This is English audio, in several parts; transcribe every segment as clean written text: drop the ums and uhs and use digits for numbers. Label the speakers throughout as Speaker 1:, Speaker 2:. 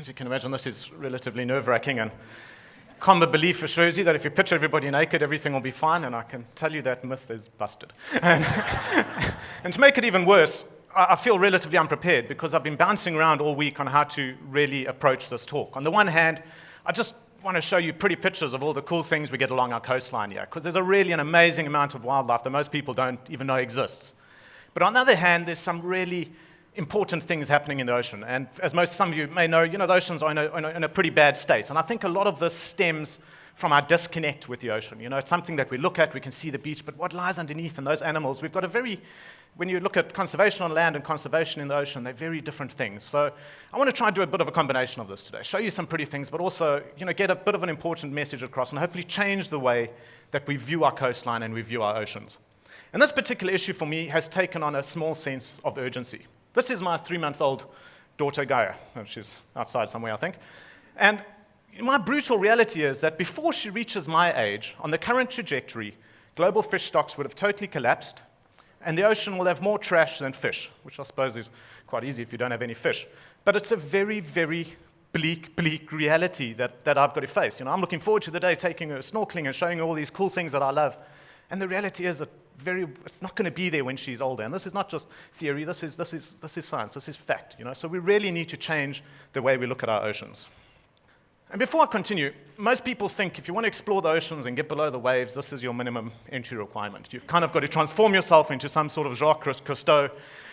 Speaker 1: As you can imagine, this is relatively nerve-wracking, and common belief assures you that if you picture everybody naked, everything will be fine, and I can tell you that myth is busted. And to make it even worse, I feel relatively unprepared because I've been bouncing around all week on how to really approach this talk. On the one hand, I just want to show you pretty pictures of all the cool things we get along our coastline here, because there's really an amazing amount of wildlife that most people don't even know exists. But on the other hand, there's some really important things happening in the ocean. And as some of you may know, the oceans are in a pretty bad state. And I think a lot of this stems from our disconnect with the ocean. It's something that we look at, we can see the beach, but what lies underneath in those animals, we've got when you look at conservation on land and conservation in the ocean, they're very different things. So I want to try and do a bit of a combination of this today, show you some pretty things, but also get a bit of an important message across and hopefully change the way that we view our coastline and we view our oceans. And this particular issue for me has taken on a small sense of urgency. This is my 3-month-old daughter, Gaia. She's outside somewhere, I think. And my brutal reality is that before she reaches my age, on the current trajectory, global fish stocks would have totally collapsed, and the ocean will have more trash than fish, which I suppose is quite easy if you don't have any fish. But it's a very, very bleak reality that I've got to face. I'm looking forward to the day taking her snorkeling and showing her all these cool things that I love. And the reality is that it's not going to be there when she's older. And this is not just theory, this is science, this is fact. So we really need to change the way we look at our oceans. And before I continue, most people think if you want to explore the oceans and get below the waves, this is your minimum entry requirement. You've kind of got to transform yourself into some sort of Jacques Cousteau,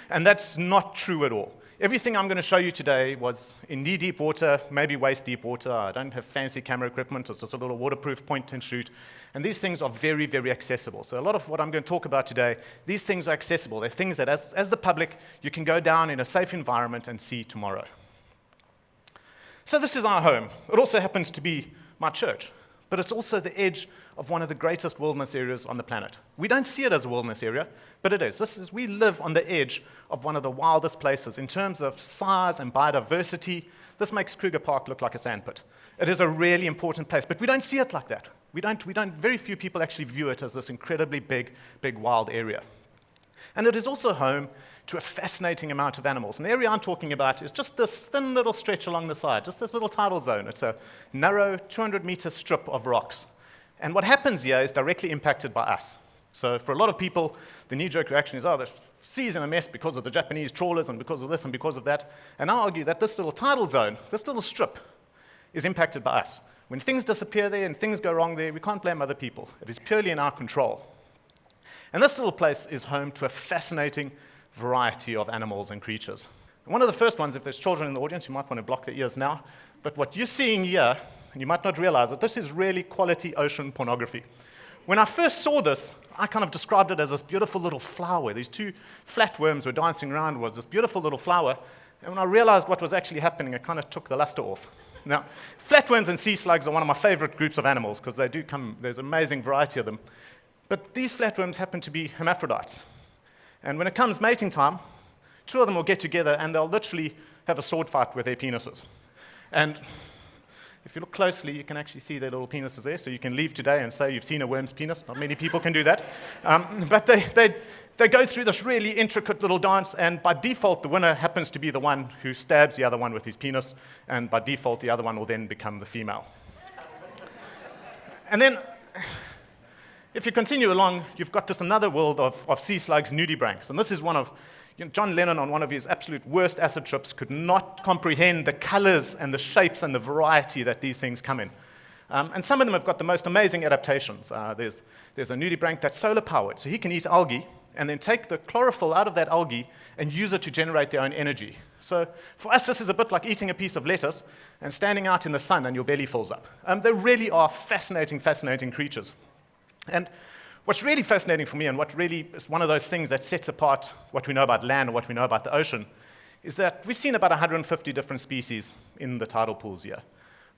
Speaker 1: and that's not true at all. Everything I'm going to show you today was in knee-deep water, maybe waist-deep water. I don't have fancy camera equipment. It's just a little waterproof point-and-shoot. And these things are very, very accessible. So a lot of what I'm going to talk about today, these things are accessible. They're things that, as the public, you can go down in a safe environment and see tomorrow. So this is our home. It also happens to be my church. But it's also the edge of one of the greatest wilderness areas on the planet. We don't see it as a wilderness area, but it is. We live on the edge of one of the wildest places. In terms of size and biodiversity, this makes Kruger Park look like a sandpit. It is a really important place, but we don't see it like that. Very few people actually view it as this incredibly big wild area. And it is also home to a fascinating amount of animals. And the area I'm talking about is just this thin little stretch along the side, just this little tidal zone. It's a narrow 200-meter strip of rocks. And what happens here is directly impacted by us. So for a lot of people, the knee-jerk reaction is, the sea's in a mess because of the Japanese trawlers and because of this and because of that. And I argue that this little tidal zone, this little strip, is impacted by us. When things disappear there and things go wrong there, we can't blame other people. It is purely in our control. And this little place is home to a fascinating variety of animals and creatures. And one of the first ones, if there's children in the audience, you might want to block their ears now, but what you're seeing here, and you might not realize that this is really quality ocean pornography. When I first saw this, I kind of described it as this beautiful little flower. These two flatworms were dancing around, was this beautiful little flower, and when I realized what was actually happening, it kind of took the luster off. Now, flatworms and sea slugs are one of my favorite groups of animals because there's an amazing variety of them. But these flatworms happen to be hermaphrodites. And when it comes mating time, two of them will get together and they'll literally have a sword fight with their penises. And if you look closely, you can actually see their little penises there. So you can leave today and say you've seen a worm's penis. Not many people can do that. But they go through this really intricate little dance, and by default, the winner happens to be the one who stabs the other one with his penis, and by default, the other one will then become the female. And then, if you continue along, you've got this another world of sea slugs, nudibranchs. And this is one of, John Lennon on one of his absolute worst acid trips could not comprehend the colors and the shapes and the variety that these things come in. And some of them have got the most amazing adaptations. There's a nudibranch that's solar powered, so he can eat algae and then take the chlorophyll out of that algae and use it to generate their own energy. So for us, this is a bit like eating a piece of lettuce and standing out in the sun and your belly fills up. They really are fascinating creatures. And what's really fascinating for me, and what really is one of those things that sets apart what we know about land and what we know about the ocean, is that we've seen about 150 different species in the tidal pools here.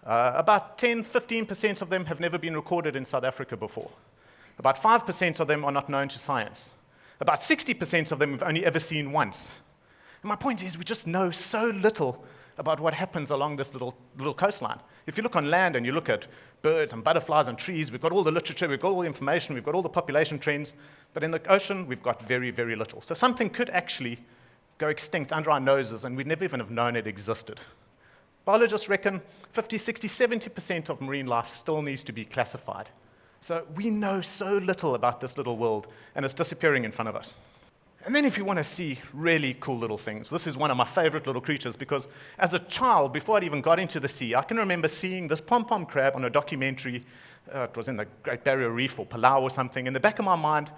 Speaker 1: About 10-15% of them have never been recorded in South Africa before. About 5% of them are not known to science. About 60% of them we've only ever seen once. And my point is, we just know so little about what happens along this little coastline. If you look on land and you look at birds and butterflies and trees, we've got all the literature, we've got all the information, we've got all the population trends, but in the ocean, we've got very, very little. So something could actually go extinct under our noses, and we'd never even have known it existed. Biologists reckon 50, 60, 70% of marine life still needs to be classified. So we know so little about this little world, and it's disappearing in front of us. And then if you want to see really cool little things, this is one of my favorite little creatures because as a child, before I'd even got into the sea, I can remember seeing this pom-pom crab on a documentary. It was in the Great Barrier Reef or Palau or something. In the back of my mind,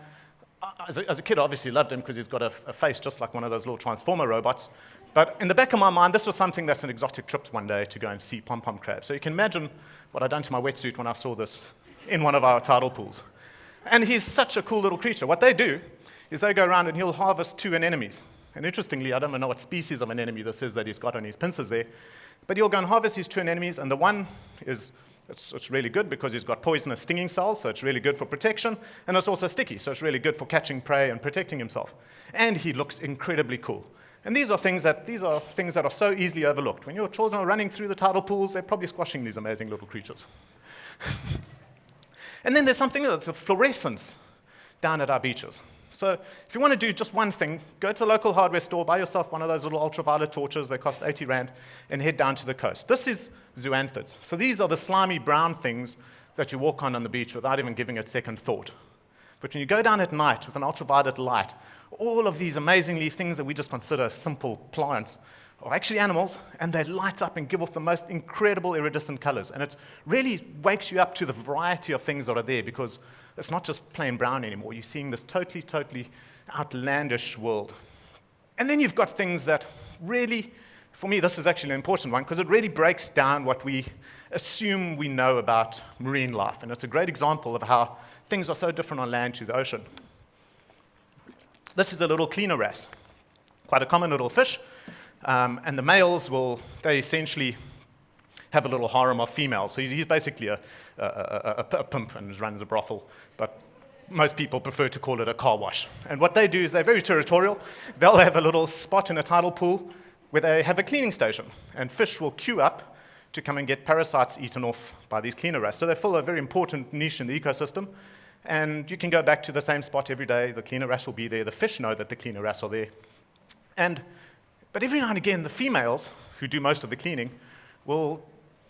Speaker 1: as a kid, I obviously loved him because he's got a face just like one of those little transformer robots. But in the back of my mind, this was something that's an exotic trip one day to go and see pom-pom crabs. So you can imagine what I'd done to my wetsuit when I saw this in one of our tidal pools. And he's such a cool little creature. What they do is they go around and he'll harvest 2 anemones. And interestingly, I don't know what species of anemone this is that he's got on his pincers there, but he'll go and harvest these 2 anemones, and the one is, it's really good because he's got poisonous stinging cells, so it's really good for protection, and it's also sticky, so it's really good for catching prey and protecting himself. And he looks incredibly cool. And these are things that are so easily overlooked. When your children are running through the tidal pools, they're probably squashing these amazing little creatures. And then there's something that's a fluorescence down at our beaches. So if you want to do just one thing, go to the local hardware store, buy yourself one of those little ultraviolet torches. They cost 80 Rand, and head down to the coast. This is zoanthids. So these are the slimy brown things that you walk on the beach without even giving it second thought. But when you go down at night with an ultraviolet light, all of these amazingly things that we just consider simple plants are actually animals, and they light up and give off the most incredible iridescent colors. And it really wakes you up to the variety of things that are there, because it's not just plain brown anymore. You're seeing this totally outlandish world. And then you've got things that really, for me, this is actually an important one, because it really breaks down what we assume we know about marine life. And it's a great example of how things are so different on land to the ocean. This is a little cleaner wrasse, quite a common little fish. And the males they essentially have a little harem of females. So he's basically a pimp and runs a brothel, but most people prefer to call it a car wash. And what they do is they're very territorial. They'll have a little spot in a tidal pool where they have a cleaning station, and fish will queue up to come and get parasites eaten off by these cleaner wrasse. So they fill a very important niche in the ecosystem, and you can go back to the same spot every day. The cleaner wrasse will be there. The fish know that the cleaner wrasse are there. But every now and again, the females, who do most of the cleaning, will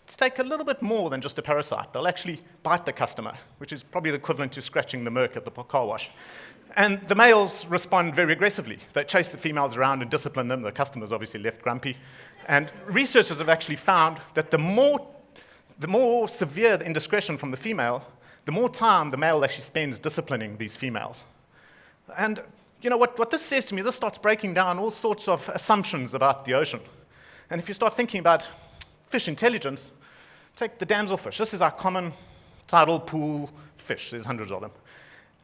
Speaker 1: take a little bit more than just a parasite. They'll actually bite the customer, which is probably the equivalent to scratching the merc at the car wash. And the males respond very aggressively. They chase the females around and discipline them. The customer's obviously left grumpy. And researchers have actually found that the more severe the indiscretion from the female, the more time the male actually spends disciplining these females. And you know, what this says to me, this starts breaking down all sorts of assumptions about the ocean. And if you start thinking about fish intelligence, take the damselfish. This is our common tidal pool fish. There's hundreds of them.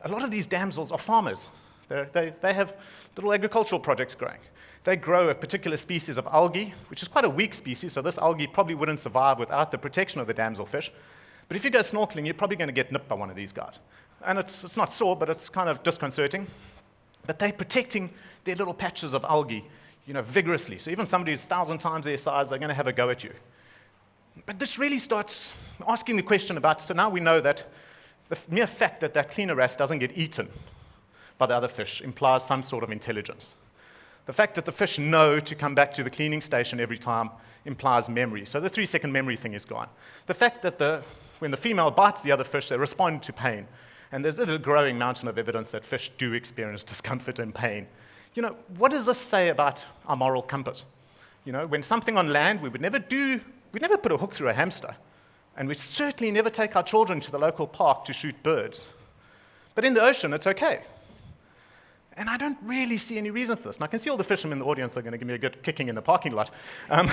Speaker 1: A lot of these damsels are farmers. They have little agricultural projects growing. They grow a particular species of algae, which is quite a weak species, so this algae probably wouldn't survive without the protection of the damselfish. But if you go snorkeling, you're probably going to get nipped by one of these guys. And it's not sore, but it's kind of disconcerting. But they're protecting their little patches of algae, vigorously. So even somebody who's 1,000 times their size, they're going to have a go at you. But this really starts asking the question about, so now we know that the mere fact that that cleaner wrasse doesn't get eaten by the other fish implies some sort of intelligence. The fact that the fish know to come back to the cleaning station every time implies memory. So the 3-second memory thing is gone. The fact that when the female bites the other fish, they respond to pain. And there's a growing mountain of evidence that fish do experience discomfort and pain. What does this say about our moral compass? When something on land, we'd never put a hook through a hamster. And we'd certainly never take our children to the local park to shoot birds. But in the ocean, it's okay. And I don't really see any reason for this. And I can see all the fishermen in the audience are going to give me a good kicking in the parking lot. And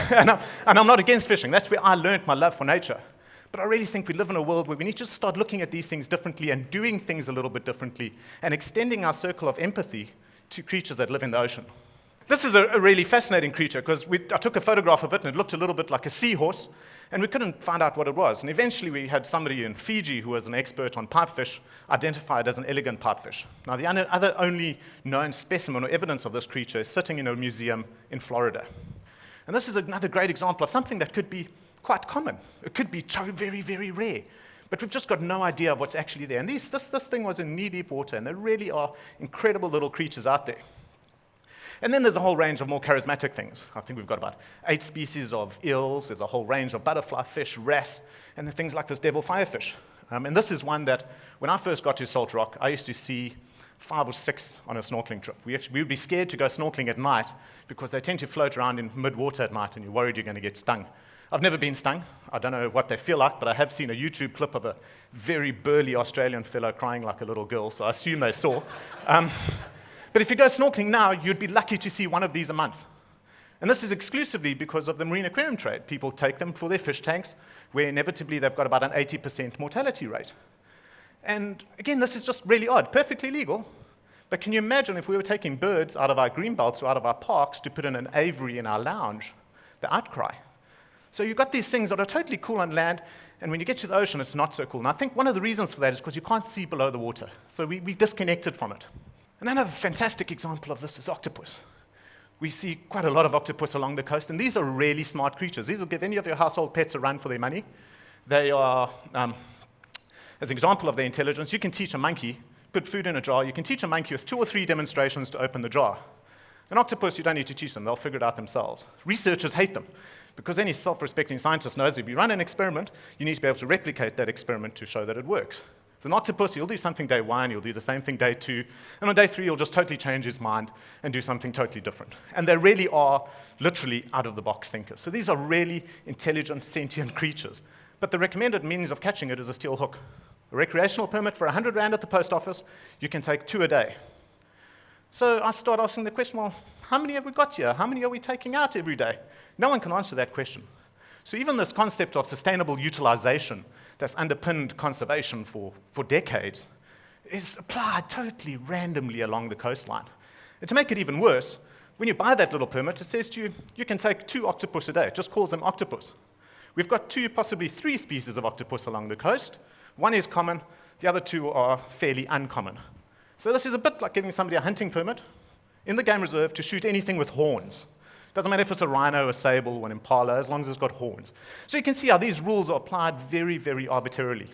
Speaker 1: I'm not against fishing. That's where I learned my love for nature. But I really think we live in a world where we need to start looking at these things differently and doing things a little bit differently and extending our circle of empathy to creatures that live in the ocean. This is a really fascinating creature because I took a photograph of it and it looked a little bit like a seahorse, and we couldn't find out what it was. And eventually we had somebody in Fiji who was an expert on pipefish identify it as an elegant pipefish. Now the other only known specimen or evidence of this creature is sitting in a museum in Florida. And this is another great example of something that could be quite common. It could be very, very rare. But we've just got no idea of what's actually there. And this thing was in knee-deep water, and there really are incredible little creatures out there. And then there's a whole range of more charismatic things. I think we've got about 8 species of eels. There's a whole range of butterfly fish, wrasse, and then things like this devil firefish. And this is one that, when I first got to Salt Rock, I used to see 5 or 6 on a snorkeling trip. We would be scared to go snorkeling at night because they tend to float around in mid-water at night, and you're worried you're going to get stung. I've never been stung. I don't know what they feel like, but I have seen a YouTube clip of a very burly Australian fellow crying like a little girl, so I assume they saw. But if you go snorkeling now, you'd be lucky to see one of these a month. And this is exclusively because of the marine aquarium trade. People take them for their fish tanks, where inevitably they've got about an 80% mortality rate. And again, this is just really odd, perfectly legal. But can you imagine if we were taking birds out of our green belts or out of our parks to put in an aviary in our lounge, the outcry? So you've got these things that are totally cool on land, and when you get to the ocean, it's not so cool. And I think one of the reasons for that is because you can't see below the water. So we disconnected from it. And another fantastic example of this is octopus. We see quite a lot of octopus along the coast, and these are really smart creatures. These will give any of your household pets a run for their money. They are, as an example of their intelligence, you can teach a monkey, put food in a jar, you can teach a monkey with 2 or 3 demonstrations to open the jar. An octopus, you don't need to teach them, they'll figure it out themselves. Researchers hate them, because any self-respecting scientist knows if you run an experiment, you need to be able to replicate that experiment to show that it works. With an octopus, you'll do something day 1, you'll do the same thing day 2, and on day 3, you'll just totally change his mind and do something totally different. And they really are literally out-of-the-box thinkers. So these are really intelligent, sentient creatures. But the recommended means of catching it is a steel hook. A recreational permit for 100 Rand at the post office, you can take 2 a day. So I start asking the question, well, how many have we got here? How many are we taking out every day? No one can answer that question. So even this concept of sustainable utilization that's underpinned conservation for decades is applied totally randomly along the coastline. And to make it even worse, when you buy that little permit, it says to you, you can take 2 octopus a day. It just calls them octopus. We've got 2, possibly 3 species of octopus along the coast. One is common, the other 2 are fairly uncommon. So this is a bit like giving somebody a hunting permit in the game reserve to shoot anything with horns. Doesn't matter if it's a rhino, a sable, or an impala, as long as it's got horns. So you can see how these rules are applied very, very arbitrarily.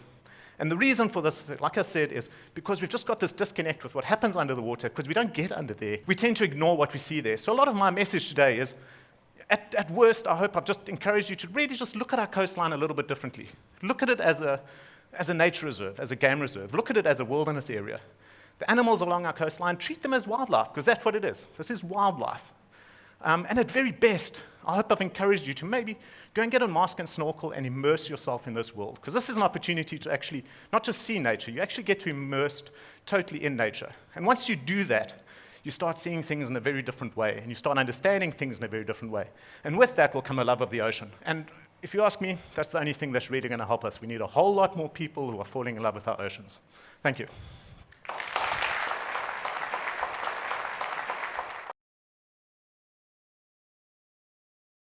Speaker 1: And the reason for this, like I said, is because we've just got this disconnect with what happens under the water, because we don't get under there. We tend to ignore what we see there. So a lot of my message today is, at worst, I hope I've just encouraged you to really just look at our coastline a little bit differently. Look at it as a nature reserve, as a game reserve. Look at it as a wilderness area. The animals along our coastline, treat them as wildlife, because that's what it is. This is wildlife. And at very best, I hope I've encouraged you to maybe go and get a mask and snorkel and immerse yourself in this world, because this is an opportunity to actually not just see nature, you actually get to immerse totally in nature. And once you do that, you start seeing things in a very different way, and you start understanding things in a very different way. And with that will come a love of the ocean. And if you ask me, that's the only thing that's really going to help us. We need a whole lot more people who are falling in love with our oceans. Thank you.